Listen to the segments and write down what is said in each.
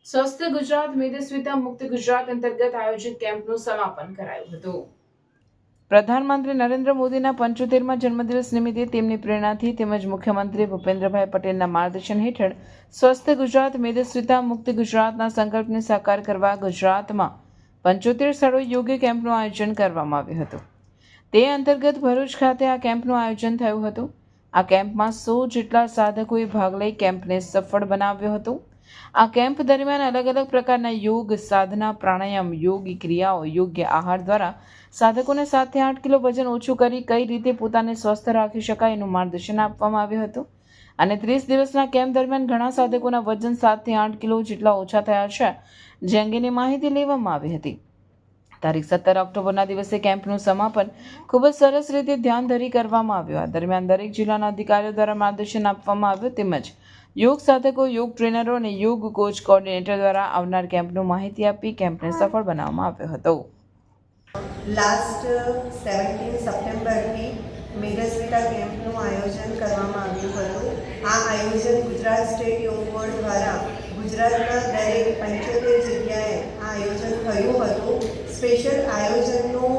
સ્વસ્થ ગુજરાત મેદસ્વીતા મુક્ત ગુજરાત અંતર્ગત આયોજિત કેમ્પનું સમાપન કરાયું હતું। પ્રધાનમંત્રી નરેન્દ્ર મોદીના 75મા જન્મદિવસ નિમિત્તે તેમની પ્રેરણાથી તેમજ મુખ્યમંત્રી ભૂપેન્દ્રભાઈ પટેલના માર્ગદર્શન હેઠળ સ્વસ્થ ગુજરાત મેદસ્વીતા મુક્ત ગુજરાતના સંકલ્પને સાકાર કરવા ગુજરાતમાં 75 સ્થળોએ યોગ કેમ્પનું આયોજન કરવામાં આવ્યું હતું। તે અંતર્ગત ભરૂચ ખાતે આ કેમ્પનું આયોજન થયું હતું। આ કેમ્પમાં 100 જેટલા સાધકોએ ભાગ લઈ કેમ્પને સફળ બનાવ્યો હતો। આ કેમ્પ દરમિયાન અલગ અલગ પ્રકારના યોગ, સાધના, પ્રાણાયામ, યોગી ક્રિયાઓ, યોગ્ય આહાર દ્વારા સાધકોને 7 થી 8 કિલો વજન ઓછું કરી કઈ રીતે પોતાને સ્વસ્થ રાખી શકાય એનું માર્ગદર્શન આપવામાં આવ્યું હતું। અને 30 દિવસના કેમ્પ દરમિયાન ઘણા સાધકોના વજન 7 થી 8 કિલો જેટલા ઓછા થયા છે, જે અંગેની માહિતી લેવામાં આવી હતી। તારીખ 17 ઓક્ટોબરના દિવસે કેમ્પનું સમાપન ખૂબ જ સરસ રીતે ધ્યાન ધરી કરવામાં આવ્યું। આ દરમિયાન દરેક જિલ્લાના અધિકારીઓ દ્વારા માર્ગદર્શન આપવામાં આવ્યું તેમજ યોગ સાધકો, યોગ ટ્રેનરો અને યોગ કોચ કોર્ડિનેટર દ્વારા આવનાર કેમ્પનું માહિતી આપી કેમ્પને સફળ બનાવવામાં આવ્યો હતો। લાસ્ટ 17 સપ્ટેમ્બરથી મેદસ્વીતા કેમ્પનું આયોજન કરવામાં આવ્યું હતું। આ આયોજન ગુજરાત સ્ટેટ યોગ બોર્ડ દ્વારા ગુજરાતના દરેક 75 જગ્યાએ આ આયોજન થયું હતું। સ્પેશિયલ આયોજનનું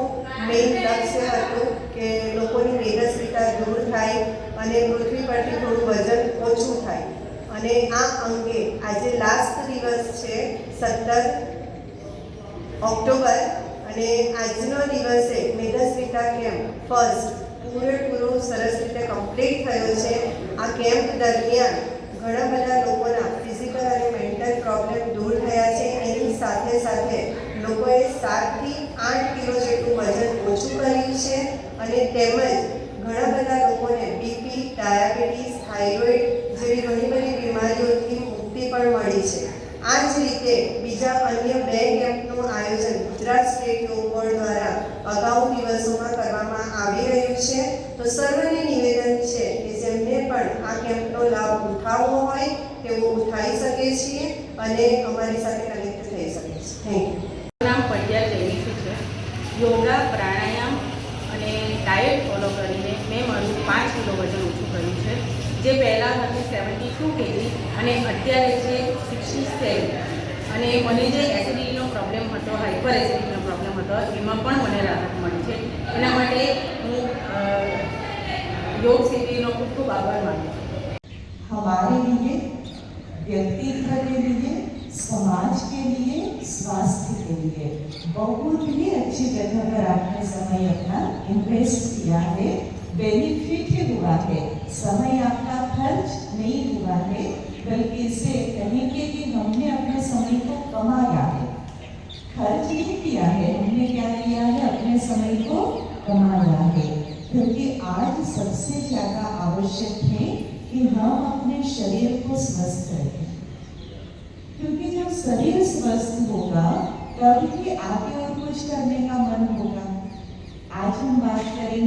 મેઇન લક્ષ્ય હતું કે લોકોની મેદસ્વીતા દૂર થાય અને પૃથ્વી પરથી થોડું વજન ઓછું થાય। અને આ અંગે આજે લાસ્ટ દિવસ છે 17 ઓક્ટોબર અને આજનો દિવસે મેદસ્વીતા કેમ્પ ફર્સ્ટ પૂરેપૂરો સરસ રીતે કમ્પ્લીટ થયો છે। આ કેમ્પ દરમિયાન ઘણા બધા લોકોના ફિઝિકલ અને મેન્ટલ પ્રોબ્લેમ દૂર થયા છે। એની સાથે સાથે લોકોએ 7 થી 8 કિલો જેટલું વજન ઓછું કર્યું છે અને તેમજ ઘણા બધા લોકોને બીપી, ડાયાબિટીસ, થાઇરોઇડ જેવી ઘણી બધી બીમારીઓથી મુક્તિ પણ મળી છે। આ જ રીતે બીજા અન્ય 2 કેમ્પનું આયોજન ગુજરાત સ્ટેટ યોગ બોર્ડ દ્વારા અગાઉ દિવસોમાં કરવામાં આવી રહ્યું છે। તો સર્વને નિવેદન છે કે જેમને પણ આ કેમ્પનો લાભ ઉઠાવવો હોય તેઓ ઉઠાવી શકે છે અને અમારી સાથે કનેક્ટ થઈ શકે છે। Thank you. નામ પડિયા જૈનિકી છે। યોગા, પ્રાણાયામ અને ડાયટ ફોલો કરીને મેં મારું 5 કિલો વજન ઓછું કર્યું છે, જે પહેલાં હતું 72 kg અને અત્યારે છે 67। અને મને જે એસિડિટીનો પ્રોબ્લેમ હતો, હાઇપર એસિડિટીનો પ્રોબ્લેમ હતો, એમાં પણ મને રાહત મળી છે। એના માટે હું योग सिटी खूब खूब आभार मानूँ। हमारे लिए, व्यक्तित्व के लिए, समाज के लिए, स्वास्थ्य के लिए बहुत ही अच्छी जगह पर आपने समय अपना इन्वेस्ट किया है। बेनिफिट हुआ है, समय आपका खर्च नहीं हुआ है, बल्कि इसे कहेंगे कि हमने अपने समय को कमाया है, खर्च नहीं किया है। हमने क्या किया है? अपने समय को कमाया है। क्योंकि आज सबसे ज़्यादा आवश्यक है कि हम अपने शरीर को स्वस्थ रखें, क्योंकि जब शरीर स्वस्थ होगा तभी आगे और कुछ करने का मन होगा। आज हम बात करेंगे